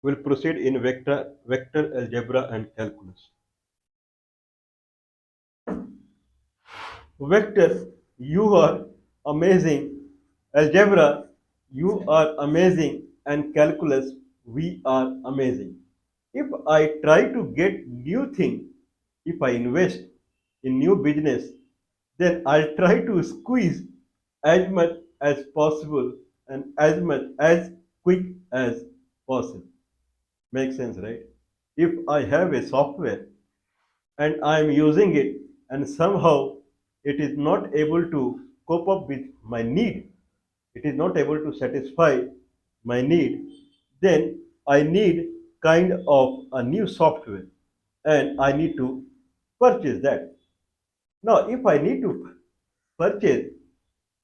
We'll proceed in vector algebra and calculus. Vector, you are amazing. Algebra, you are amazing. And calculus, we are amazing. If I try to get new thing, if I invest in new business, then I'll try to squeeze as much as possible and as much as quick as possible. Makes sense, right? If I have a software and I am using it and somehow it is not able to cope up with my need, it is not able to satisfy my need, then I need kind of a new software and I need to purchase that. Now, if I need to purchase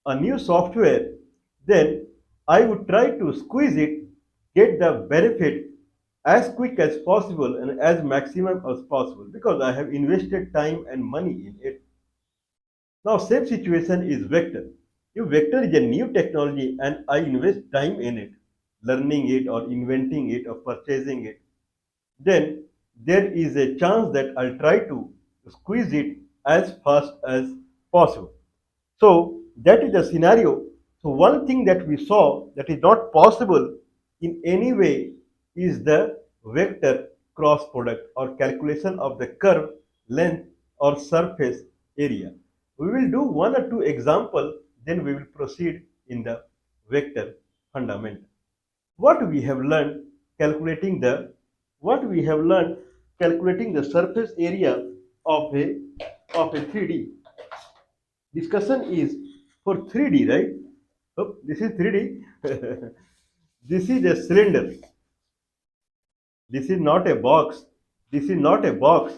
a new software, then I would try to squeeze it, get the benefit as quick as possible and as maximum as possible because I have invested time and money in it. Now, same situation is vector. If vector is a new technology and I invest time in it, learning it or inventing it or purchasing it, then there is a chance that I'll try to squeeze it as fast as possible. So that is the scenario. So one thing that we saw that is not possible in any way is the vector cross product or calculation of the curve length or surface area. We will do one or two examples, then we will proceed in the vector fundamental. What we have learned calculating the what we have learned calculating the surface area of a 3D. Discussion is for 3D, right? Oh, this is 3D. This is a cylinder. This is not a box. This is not a box.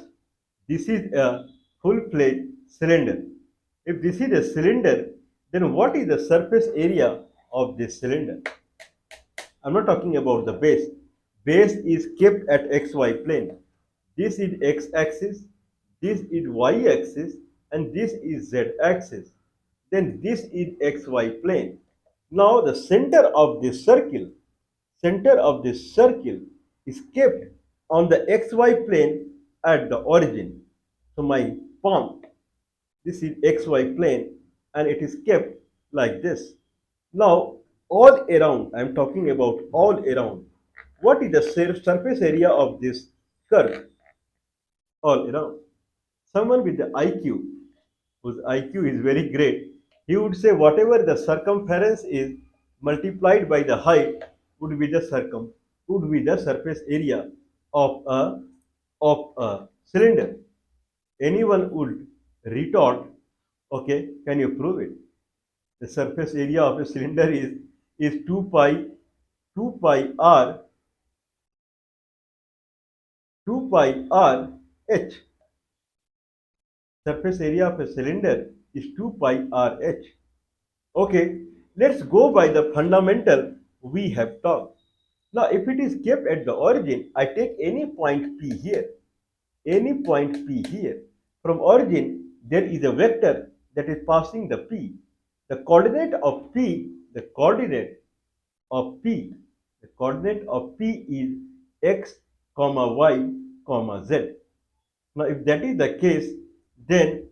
This is a full-fledged cylinder. If this is a cylinder, then what is the surface area of this cylinder? I'm not talking about the base. Base is kept at xy plane. This is x-axis, this is y-axis, and this is z-axis. Then this is xy plane. Now the center of this circle is kept on the xy plane at the origin. So my palm, this is xy plane and it is kept like this. Now all around, I am talking about all around. What is the surface area of this curve? All around. Someone with the IQ, whose IQ is very great, he would say whatever the circumference is multiplied by the height would be the surface area of a cylinder. Anyone would retort, okay, can you prove it? The surface area of a cylinder is 2 pi r 2 pi r h. Surface area of a cylinder is 2 pi r h. Okay, let's go by the fundamental we have talked. Now, if it is kept at the origin, I take any point P here. Any point P here. From origin, there is a vector that is passing the P. The coordinate of P, the coordinate of P, the coordinate of P is x, comma y, comma z. Now, if that is the case, then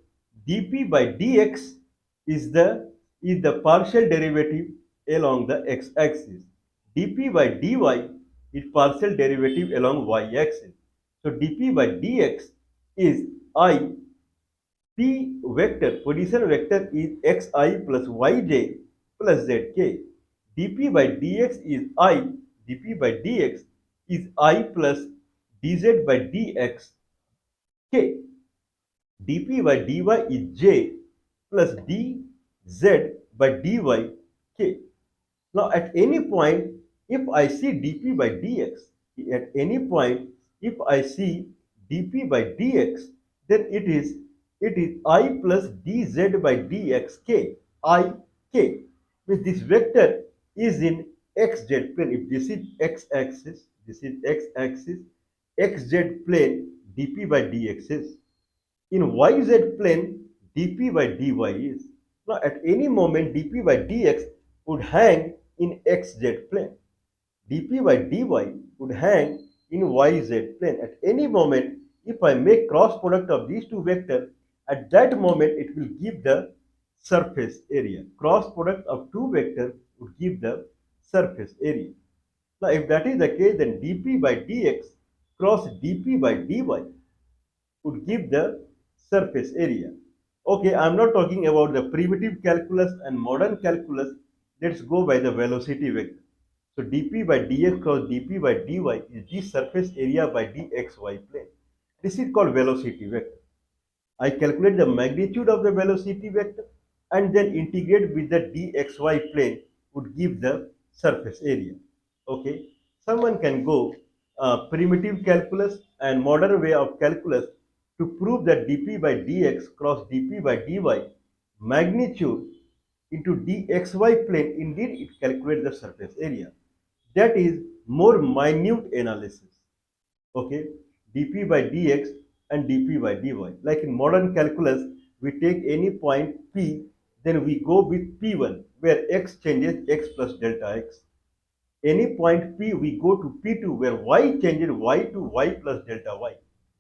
dp by dx is the partial derivative along the x-axis. dp by dy is partial derivative along y-axis. So dp by dx is I. P vector, position vector is xi plus yj plus zk. dp by dx is I. dp by dx is I plus dz by dx k. dp by dy is j plus dz by dy k. Now at any point, if I see dp by dx, at any point, if I see dp by dx, then it is I plus dz by dx k. I k. Means this vector is in xz plane. If this is x-axis, this is x-axis, xz plane dp by dx is. In yz plane, dp by dy is. Now at any moment, dp by dx would hang in xz plane. dp by dy would hang in yz plane. At any moment, if I make cross product of these two vectors, at that moment it will give the surface area. Cross product of two vectors would give the surface area. Now, if that is the case, then dp by dx cross dp by dy would give the surface area. Okay, I'm not talking about the primitive calculus and modern calculus. Let's go by the velocity vector. So dp by dx cross dp by dy is the surface area by dxy plane. This is called velocity vector. I calculate the magnitude of the velocity vector and then integrate with the dxy plane would give the surface area. Okay, someone can go primitive calculus and modern way of calculus to prove that dp by dx cross dp by dy magnitude into dxy plane, indeed it calculates the surface area. That is more minute analysis. Okay, dp by dx and dp by dy. Like in modern calculus, we take any point p, then we go with p1 where x changes x plus delta x. Any point p, we go to p2 where y changes y to y plus delta y.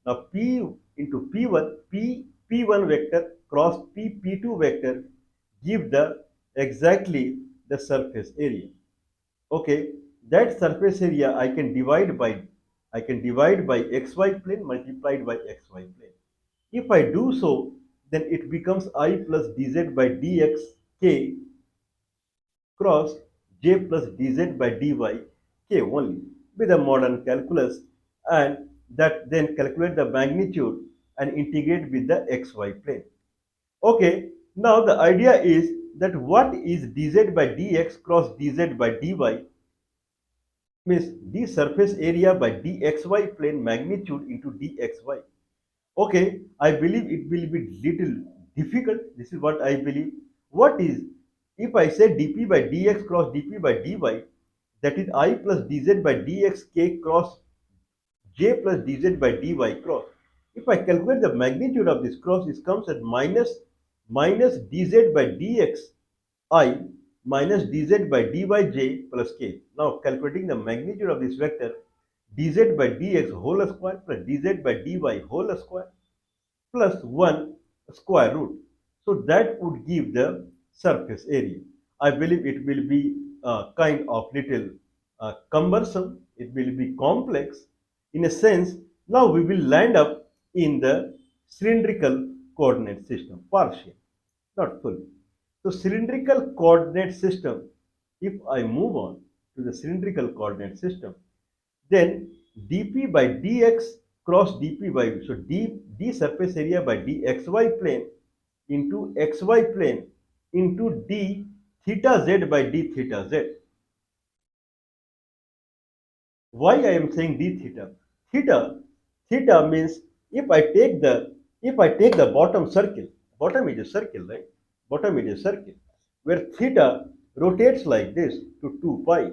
Now p into p1, p1 vector cross p2 vector give the exactly the surface area. Okay, that surface area I can divide by xy plane multiplied by xy plane. If I do so, then it becomes I plus dz by dx k cross j plus dz by dy k only with a modern calculus, and that then calculate the magnitude and integrate with the xy plane. Okay, now the idea is that what is dz by dx cross dz by dy means the surface area by dxy plane magnitude into dxy. Okay, I believe it will be little difficult. This is what I believe. What is, if I say dp by dx cross dp by dy, that is I plus dz by dx k cross j plus dz by dy cross. If I calculate the magnitude of this cross, it comes at minus dz by dx I minus dz by dyj plus k. Now calculating the magnitude of this vector, dz by dx whole square plus dz by dy whole square plus 1 square root. So that would give the surface area. I believe it will be kind of little cumbersome, it will be complex. In a sense, now we will land up in the cylindrical coordinate system, partial, not full. So cylindrical coordinate system, if I move on to the cylindrical coordinate system, then dp by dx cross dp by, so d surface area by dxy plane into xy plane into d theta z by d theta z. Why I am saying d theta? Theta, theta means if I take the bottom circle, bottom is a circle, right? Bottom is a circle, where theta rotates like this to 2 pi,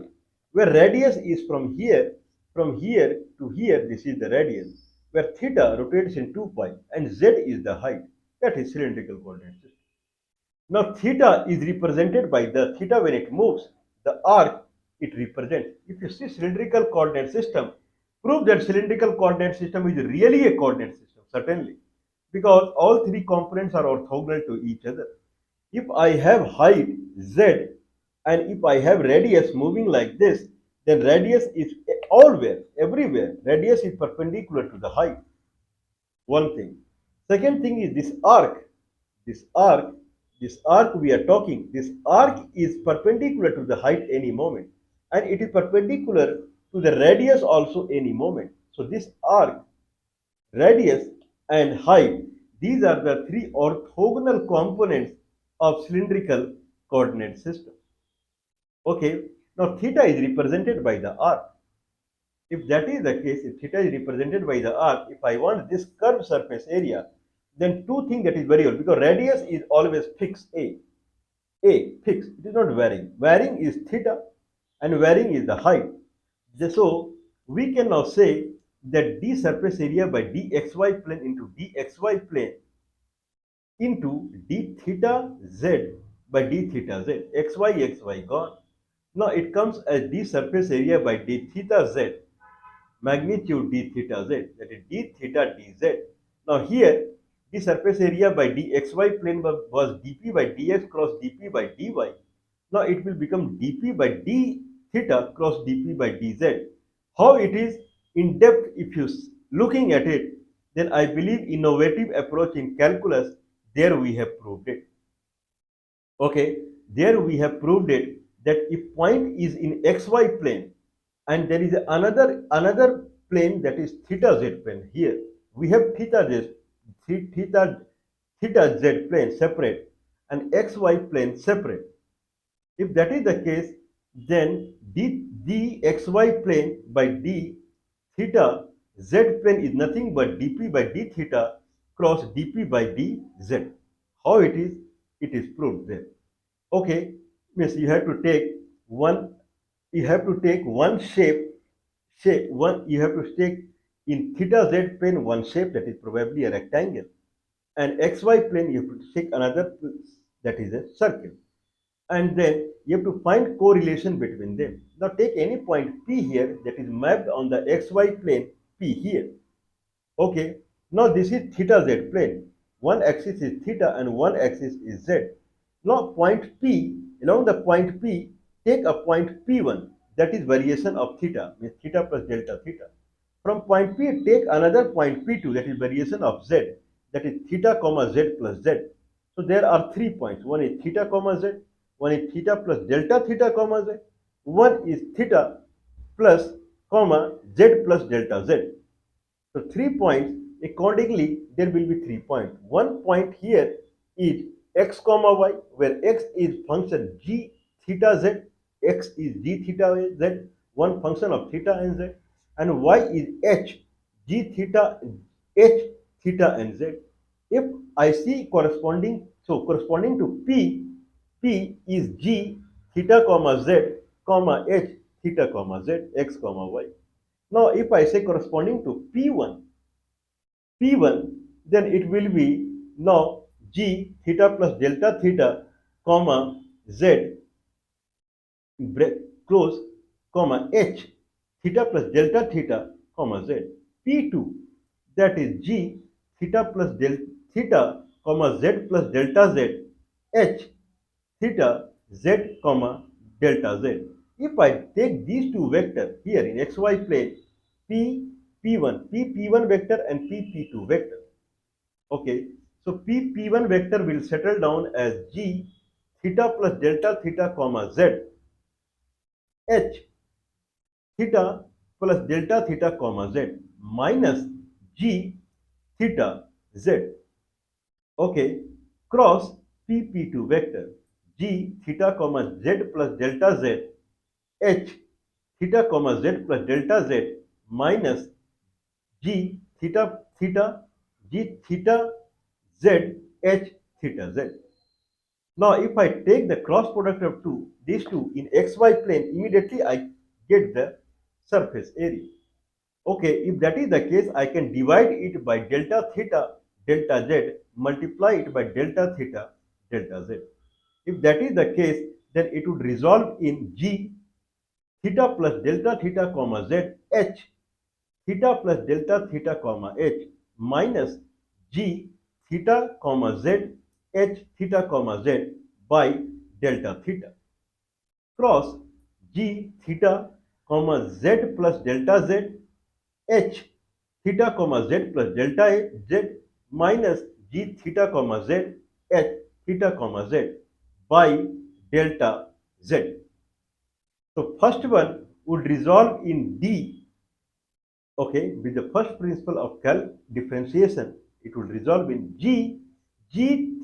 where radius is from here to here, this is the radius, where theta rotates in 2 pi and z is the height. That is cylindrical coordinate system. Now theta is represented by the theta when it moves, the arc it represents. If you see cylindrical coordinate system, prove that cylindrical coordinate system is really a coordinate system, certainly, because all three components are orthogonal to each other. If I have height z and if I have radius moving like this, then radius is everywhere. Radius is perpendicular to the height. One thing. Second thing is this arc. This arc, this arc we are talking, this arc is perpendicular to the height any moment, and it is perpendicular to the radius also any moment. So this arc, radius and height, these are the three orthogonal components of cylindrical coordinate system. Okay, now theta is represented by the arc. If that is the case, if theta is represented by the arc, if I want this curved surface area, then two things that is very old, because radius is always fixed a fixed, it is not varying. Varying is theta and varying is the height. So we can now say that d surface area by dxy plane into dxy plane into d theta z by d theta z, xy gone. Now it comes as d surface area by d theta z magnitude d theta z, that is d theta dz. Now here the surface area by dxy plane was dp by dx cross dp by dy. Now it will become dp by d theta cross dp by dz. How it is in depth, if you looking at it, then I believe innovative approach in calculus, there we have proved it. Okay, there we have proved it that if point is in xy plane and there is another plane, that is theta z plane. Here we have theta z plane separate and xy plane separate. If that is the case, then dxy plane by d theta z plane is nothing but dp by d theta cross dp by dz. How it is? It is proved there. Okay, means you have to take one, one shape one, you have to take in theta z plane one shape, that is probably a rectangle, and xy plane you have to take another, that is a circle, and then you have to find correlation between them. Now take any point P here that is mapped on the xy plane P here. Okay, now this is theta z plane. One axis is theta and one axis is z. Now point P, along the point P, take a point P1, that is variation of theta, means theta plus delta theta. From point P, take another point P2, that is variation of z, that is theta comma z plus z. So there are 3 points. One is theta comma z, one is theta plus delta theta comma z, one is theta plus comma z plus delta z. So 3 points, accordingly, there will be 3 points. One point here is x comma y, where x is function g theta z, x is g theta z, one function of theta and z, and y is h g theta h theta and z. If I see corresponding, so corresponding to P, P is g theta comma z comma h theta comma z, x comma y. Now if I say corresponding to P1, then it will be now g theta plus delta theta comma z close comma h theta plus delta theta comma z. P2, that is g theta plus delta theta comma z plus delta z h theta z comma delta z. If I take these two vectors here in xy plane, p p1, p1 vector and p2 vector. Okay, so p1 vector will settle down as g theta plus delta theta comma z h theta plus delta theta comma z minus g theta z. Okay, cross pp2 vector g theta comma z plus delta z h theta comma z plus delta z minus g theta theta g theta z h theta z. Now if I take the cross product of these two in xy plane, immediately I get the surface area. Okay, if that is the case, I can divide it by delta theta delta z, multiply it by delta theta delta z. If that is the case, then it would resolve in g theta plus delta theta comma z h theta plus delta theta comma h minus g theta comma z h theta comma z by delta theta cross g theta comma z plus delta z h theta comma z plus delta z minus g theta comma z h theta comma z by delta z. So first one would resolve in d. Okay, with the first principle of differentiation, it will resolve in g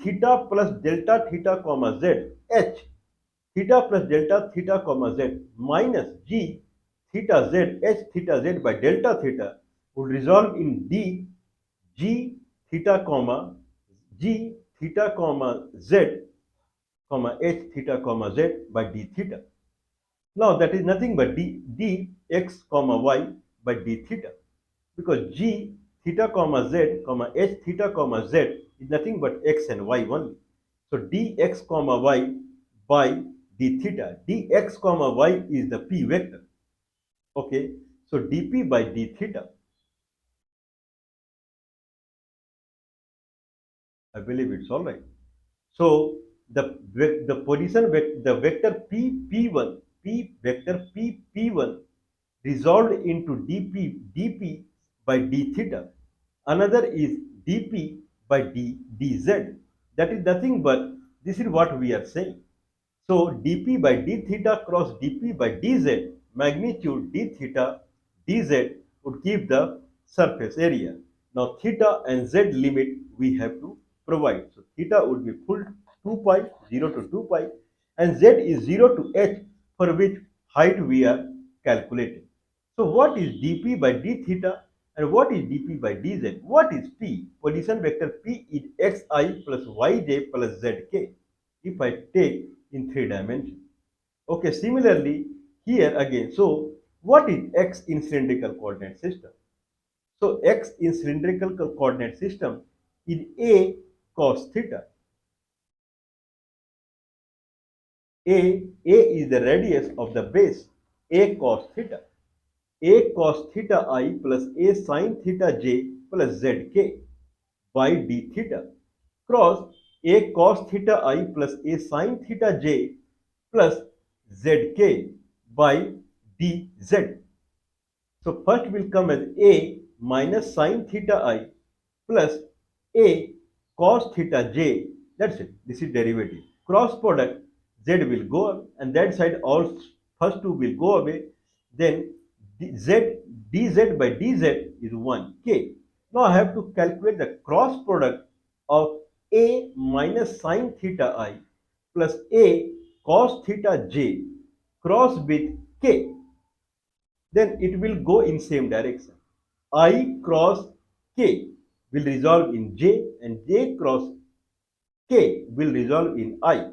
theta plus delta theta comma z h theta plus delta theta comma z minus g theta z h theta z by delta theta would resolve in d g theta comma g theta comma z comma h theta comma z by d theta. Now that is nothing but d x comma y by d theta, because g theta comma z comma h theta comma z is nothing but x and y only. So dx comma y by d theta, dx comma y is the p vector. Okay, So dp by d theta, I believe it's all right. So the position the vector p1 p vector p1 resolved into dp by d theta. Another is dp by dz. That is nothing but this is what we are saying. So dp by d theta cross dp by dz, magnitude d theta dz would give the surface area. Now theta and z limit we have to provide. So theta would be full 2 pi, 0 to 2 pi, and z is 0 to h, for which height we are calculating. So what is dp by d theta and what is dp by dz? What is p? Position vector p is xi plus yj plus zk if I take in 3 dimensions. Okay, similarly, here again, so what is x in cylindrical coordinate system? So x in cylindrical coordinate system is a cos theta. A is the radius of the base, a cos theta. A cos theta I plus a sin theta j plus zk by d theta cross a cos theta I plus a sin theta j plus zk by dz. So first will come as a minus sin theta I plus a cos theta j. That's it. This is derivative. Cross product z will go up and that side all first two will go away. Then dz by dz is 1k. Now I have to calculate the cross product of a minus sin theta I plus a cos theta j cross with k, then it will go in same direction. I cross k will resolve in j and j cross k will resolve in I.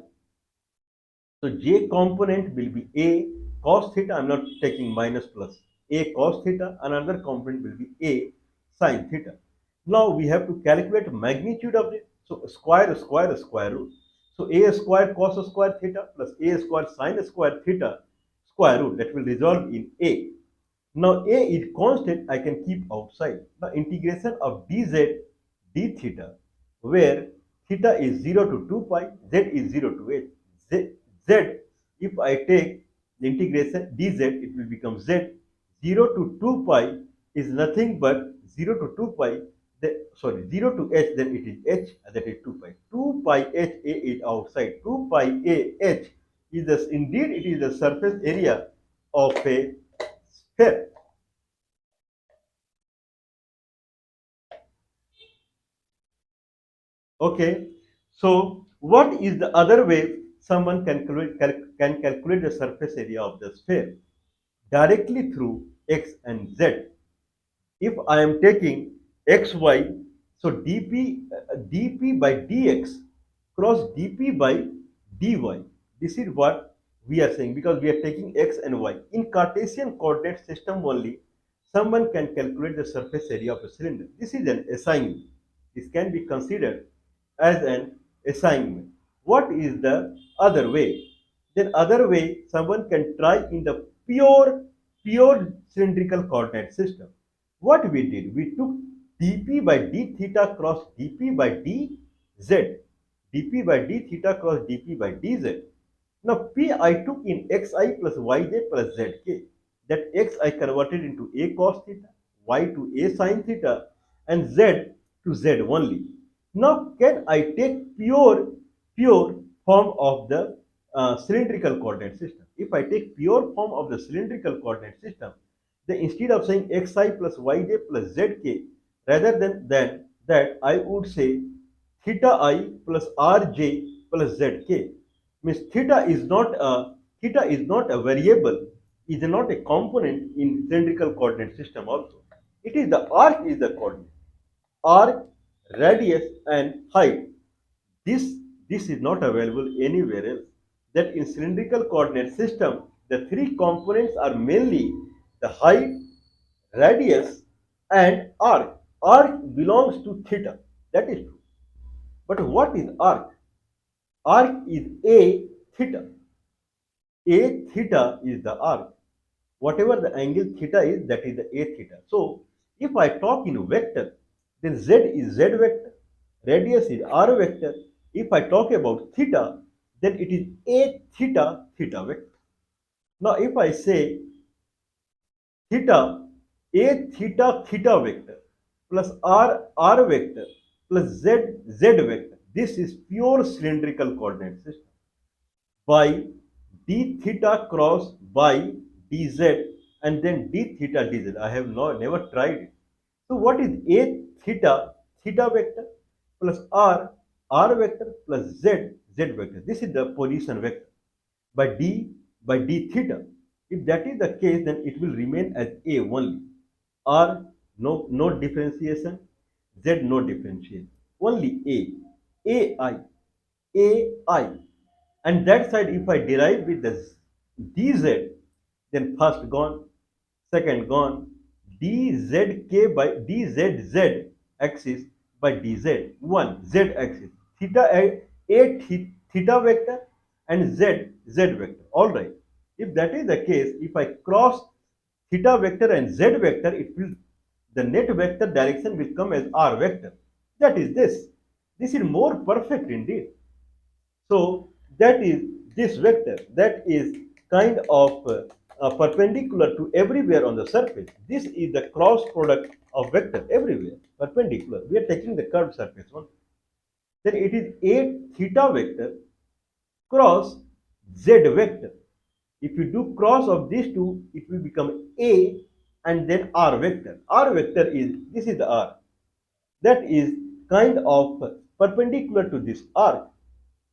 So j component will be a cos theta. I'm not taking minus plus. A cos theta. Another component will be a sin theta. Now we have to calculate magnitude of it. So square root. So a square cos square theta plus a square sin square theta square root, that will resolve in a. Now a is constant, I can keep outside. The integration of dz d theta, where theta is 0 to 2 pi, z is 0 to h. Z, if I take the integration dz, it will become z. 0 to 2 pi is nothing but 0 to 2 pi, 0 to h, then it is h, that is 2 pi. 2 pi h, a is outside. 2 pi a h is the, indeed it is the surface area of a sphere. Okay, so what is the other way someone can calculate the surface area of the sphere? Directly through x and z. If I am taking xy, so dp by dx cross dp by dy. This is what we are saying because we are taking x and y. In Cartesian coordinate system only, someone can calculate the surface area of a cylinder. This is an assignment. This can be considered as an assignment. What is the other way? Then other way, someone can try in the pure cylindrical coordinate system. What we did, we took dp by d theta cross dp by dz, dp by d theta cross dp by dz. Now p I took in xi plus yj plus zk. That x I converted into a cos theta, y to a sin theta, and z to z only. Now can I take pure form of the cylindrical coordinate system? If I take pure form of the cylindrical coordinate system, then instead of saying xi plus yj plus zk, rather than that I would say theta I plus rj plus zk. Means theta is not a variable, is not a component in cylindrical coordinate system also. It is the arc is the coordinate. Arc, radius and height. This is not available anywhere else. That in cylindrical coordinate system, the three components are mainly the height, radius and arc. Arc belongs to theta. That is true. But what is arc? Arc is a theta. A theta is the arc. Whatever the angle theta is, that is the a theta. So if I talk in vector, then z is z vector, radius is r vector. If I talk about theta, then it is a theta theta vector. Now if I say theta, a theta theta vector plus r vector plus z vector, this is pure cylindrical coordinate system, by d theta cross by dz, and then d theta dz. I have never tried it. So what is a theta theta vector plus r vector plus z vector? This is the position vector by d theta. If that is the case, then it will remain as a only. R, no differentiation. Z, no differentiation. Only ai ai. And that side, if I derive with the dz, then first gone, second gone, dzk by dzz axis by dz, one z axis, theta a theta vector and z vector. All right. If that is the case, if I cross theta vector and z vector, it will, the net vector direction will come as r vector. That is this. This is more perfect indeed. So that is this vector that is kind of perpendicular to everywhere on the surface. This is the cross product of vector everywhere, perpendicular. We are taking the curved surface one. Then it is a theta vector cross z vector. If you do cross of these two, it will become a and then r vector. R vector is, this is the r. That is kind of perpendicular to this arc,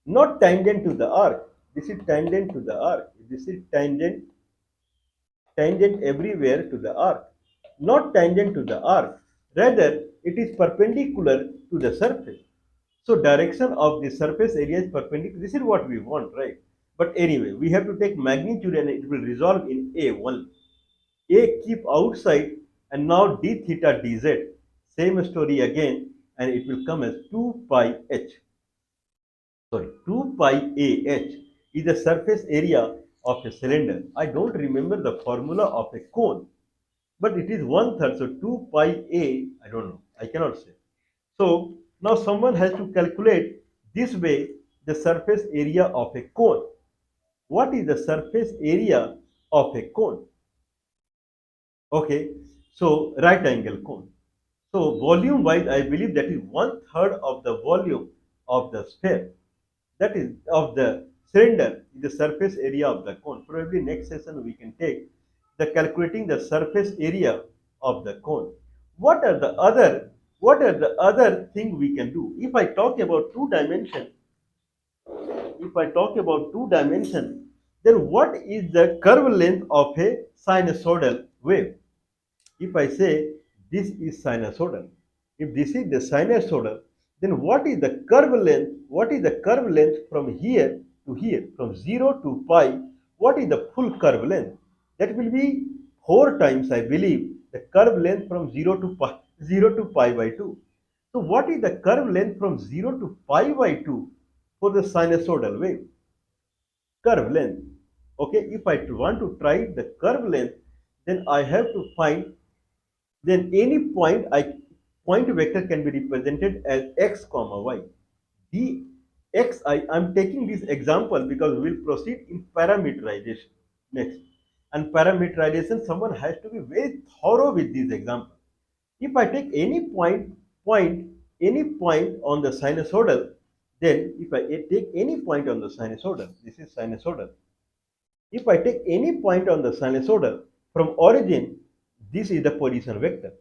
not tangent to the arc. This is tangent to the arc. This is tangent everywhere to the arc, not tangent to the arc. Rather, it is perpendicular to the surface. So direction of the surface area is perpendicular. This is what we want, right? But anyway, we have to take magnitude and it will resolve in a only. A keep outside, and now d theta dz. Same story again, and it will come as 2 pi h. Sorry, 2 pi ah is the surface area of a cylinder. I don't remember the formula of a cone, but it is one third. So 2 pi a, I don't know, I cannot say. So now someone has to calculate this way the surface area of a cone. What is the surface area of a cone? Okay, so right angle cone. So volume wise, I believe that is one third of the volume of the sphere. That is of the cylinder, the surface area of the cone. Probably next session we can take the calculating the surface area of the cone. What are the other thing we can do? If I talk about two dimension, if I talk about two dimension, then what is the curve length of a sinusoidal wave? If I say this is sinusoidal, if this is the sinusoidal, then what is the curve length? What is the curve length from here to here, from 0 to pi? What is the full curve length? That will be 4 times, I believe, the curve length from 0 to pi by 2. So what is the curve length from 0 to pi by 2 for the sinusoidal wave? Curve length. Okay, if I want to try the curve length, then I have to find, then any point vector can be represented as x comma y. The I'm taking this example because we will proceed in parameterization next. And parameterization, someone has to be very thorough with this example. If I take any point on the sinusoidal, then if I take any point on the sinusoidal, this is sinusoidal. If I take any point on the sinusoidal from origin, this is the position vector.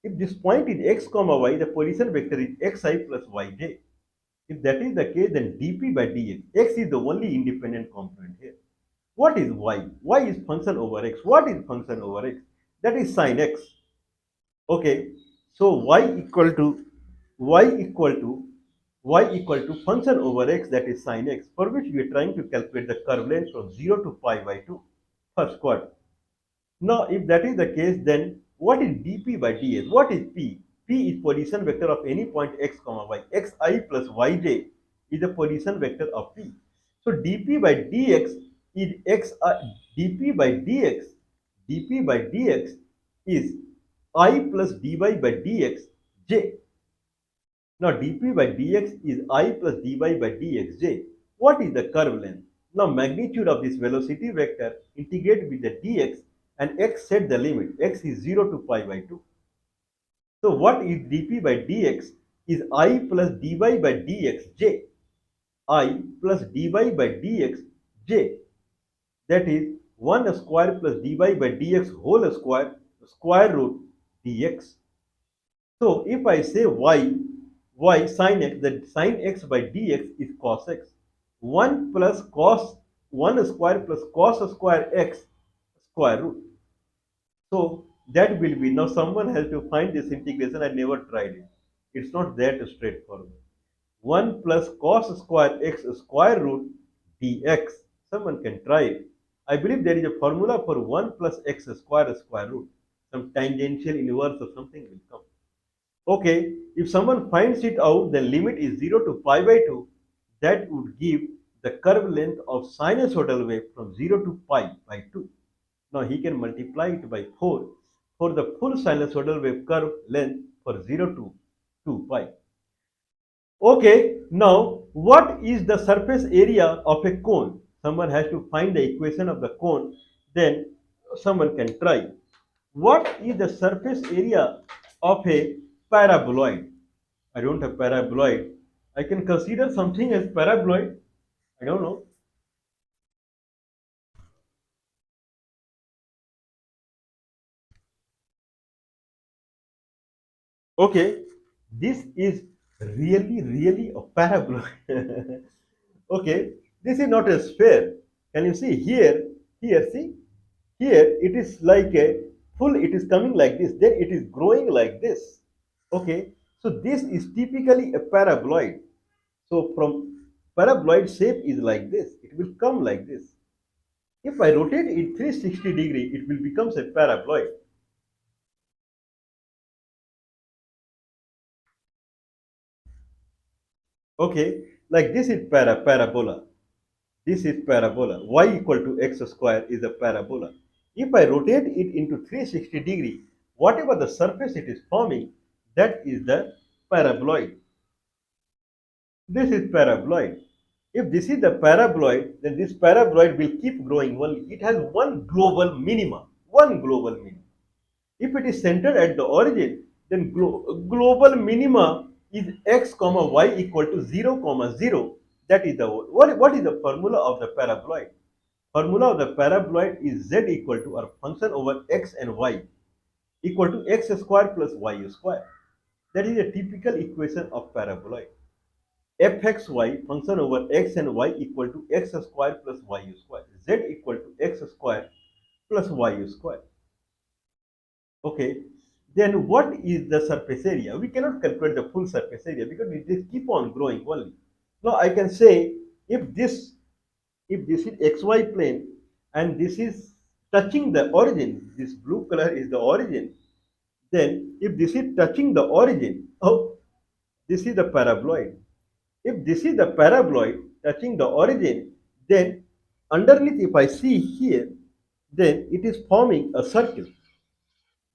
If this point is x comma y, the position vector is xi plus yj. If that is the case, then dp by dx, x is the only independent component here. What is y? Y is function over x. What is function over x? That is sine x. Okay, so y equal to function over x, that is sine x, for which we are trying to calculate the curve length from 0 to pi by 2, first quadrant. Now, if that is the case, then what is dp by ds? What is p? P is position vector of any point x comma y. Xi plus yj is the position vector of p. So dp by dx is dp by dx. dp by dx is I plus dy by dx j. Now dp by dx is I plus dy by dxj. What is the curve length? Now magnitude of this velocity vector integrate with the dx and x set the limit. X is 0 to pi by 2. So what is dp by dx is I plus dy by dxj. I plus dy by dxj. That is 1 square plus dy by dx whole square root dx. So if I say y sin x, then sin x by dx is cos x. 1 plus cos 1 square plus cos square x square root. So that will be, now someone has to find this integration. I never tried it. It's not that straightforward. 1 plus cos square x square root dx. Someone can try it. I believe there is a formula for 1 plus x square root. Some tangential inverse or something will come. Okay, if someone finds it out, the limit is 0 to pi by 2. That would give the curve length of sinusoidal wave from 0 to pi by 2. Now he can multiply it by 4 for the full sinusoidal wave curve length for 0 to 2 pi. Okay, now what is the surface area of a cone? Someone has to find the equation of the cone, then someone can try. What is the surface area of a paraboloid? I don't have paraboloid. I can consider something as paraboloid. I don't know. Okay, this is really a paraboloid. Okay, this is not a sphere. Can you see here? Here, see? Here it is like a full, it is coming like this, then it is growing like this. Okay, so this is typically a paraboloid. So from paraboloid shape is like this, it will come like this. If I rotate it 360-degree, it will becomes a paraboloid. Okay, like this is parabola. This is parabola. Y equal to x square is a parabola. If I rotate it into 360-degree, whatever the surface it is forming, that is the paraboloid. This is paraboloid. If this is the paraboloid, then this paraboloid will keep growing only. It has one global minima. One global minima. If it is centered at the origin, then global minima is x comma y equal to 0 comma 0. That is the what is the formula of the paraboloid? Formula of the paraboloid is z equal to or function over x and y equal to x square plus y square. That is a typical equation of paraboloid. Fxy function over x and y equal to x square plus y square. Z equal to x square plus y square. Okay, then what is the surface area? We cannot calculate the full surface area because we just keep on growing only. Now I can say if this is xy plane and this is touching the origin, this blue color is the origin, then if this is touching the origin, oh, this is the paraboloid. If this is the paraboloid touching the origin, then underneath if I see here, then it is forming a circle.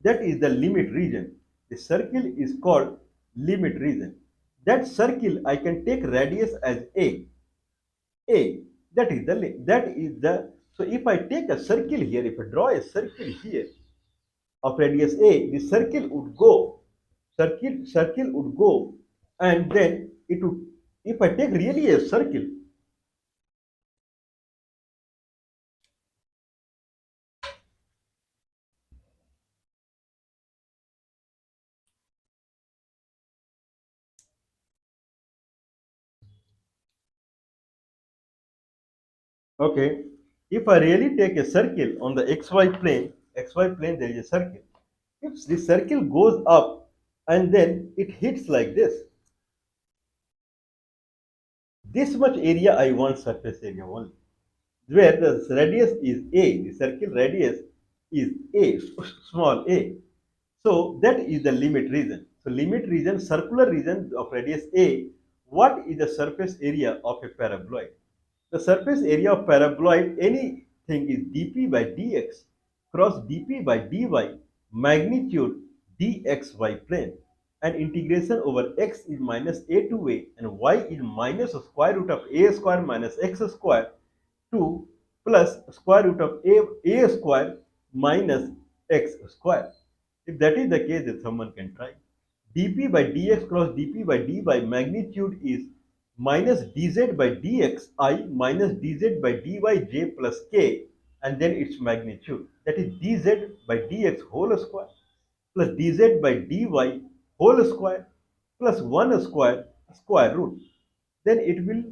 That is the limit region. The circle is called limit region. That circle I can take radius as a. A. That is the so if I take a circle here, if I draw a circle here of radius a, the circle would go, and then it would, if I take really a circle. Okay, if I really take a circle on the xy plane there is a circle. If the circle goes up and then it hits like this much area I want surface area only. Where the radius is a, the circle radius is a, small a. So that is the limit region. So limit region, circular region of radius a. What is the surface area of a paraboloid? The surface area of paraboloid, anything is dp by dx. cross dp by dy magnitude dxy plane, and integration over x is minus a to a and y is minus square root of a square minus x square to plus square root of a square minus x square. If that is the case, then someone can try. dp by dx cross dp by dy magnitude is minus dz by dxi minus dz by dyj plus k, and then its magnitude, that is dz by dx whole square plus dz by dy whole square plus 1 square square root. Then it will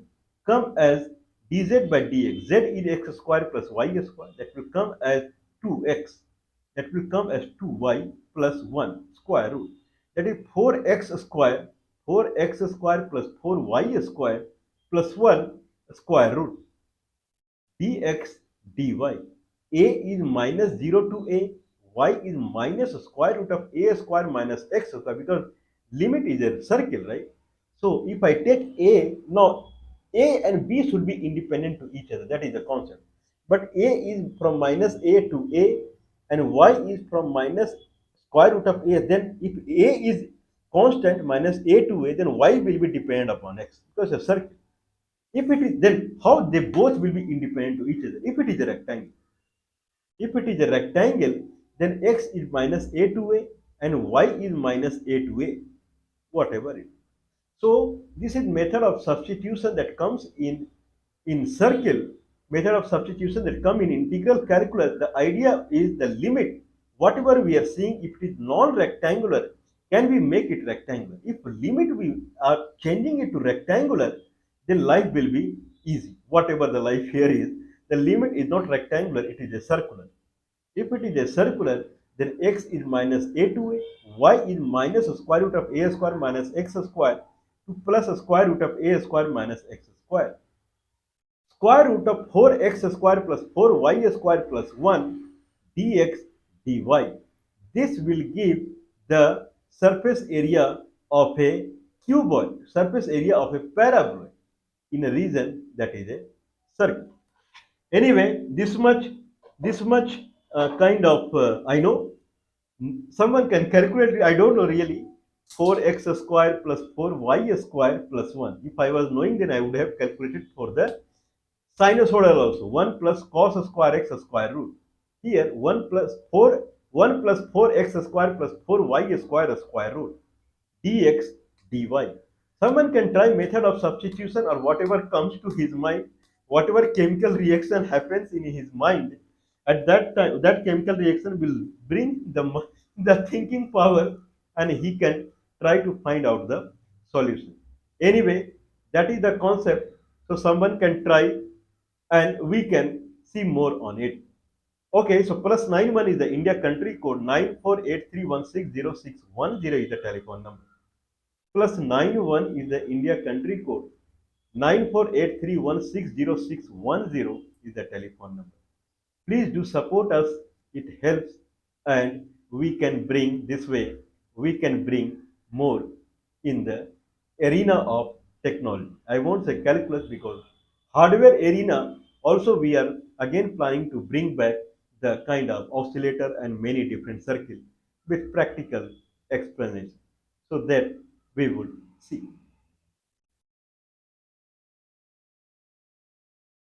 come as dz by dx. Z is x square plus y square. That will come as 2x. That will come as 2y plus 1 square root. That is 4x square, 4x square plus 4y square plus 1 square root dx dy. A is minus 0 to a, y is minus square root of a square minus x square, because limit is a circle, right? So if I take a, now a and b should be independent to each other, that is the concept. But a is from minus a to a and y is from minus square root of a. Then if a is constant minus a to a, then y will be dependent upon x because it's a circle. If it is, then how they both will be independent to each other? If it is a rectangle. If it is a rectangle, then x is minus a to a and y is minus a to a, whatever it is. So this is method of substitution that comes in circle, method of substitution that come in integral calculus. The idea is the limit, whatever we are seeing, if it is non-rectangular, can we make it rectangular? If limit we are changing it to rectangular, then life will be easy. Whatever the life here is, the limit is not rectangular, it is a circular. If it is a circular, then x is minus a to a, y is minus square root of a square minus x square to plus square root of a square minus x square. Square root of 4x square plus 4y square plus 1 dx dy. This will give the surface area of a cuboid, surface area of a paraboloid in a region that is a circle. Anyway, this much kind of I know. Someone can calculate it. I don't know really. 4x square plus 4y square plus 1. If I was knowing, then I would have calculated for the sinusoidal also. 1 plus cos square x square root. Here 1 plus 4x square plus 4y square square root dx dy. Someone can try method of substitution or whatever comes to his mind, whatever chemical reaction happens in his mind at that time, that chemical reaction will bring the thinking power, and he can try to find out the solution. Anyway, that is the concept. So someone can try and we can see more on it. Okay, so plus 91 is the India country code, 9483160610 is the telephone number. Plus 91 is the India country code, 9483160610 is the telephone number. Please do support us, it helps, and we can bring this way, we can bring more in the arena of technology. I won't say calculus because hardware arena also we are again planning to bring back the kind of oscillator and many different circuits with practical explanation so that we would see.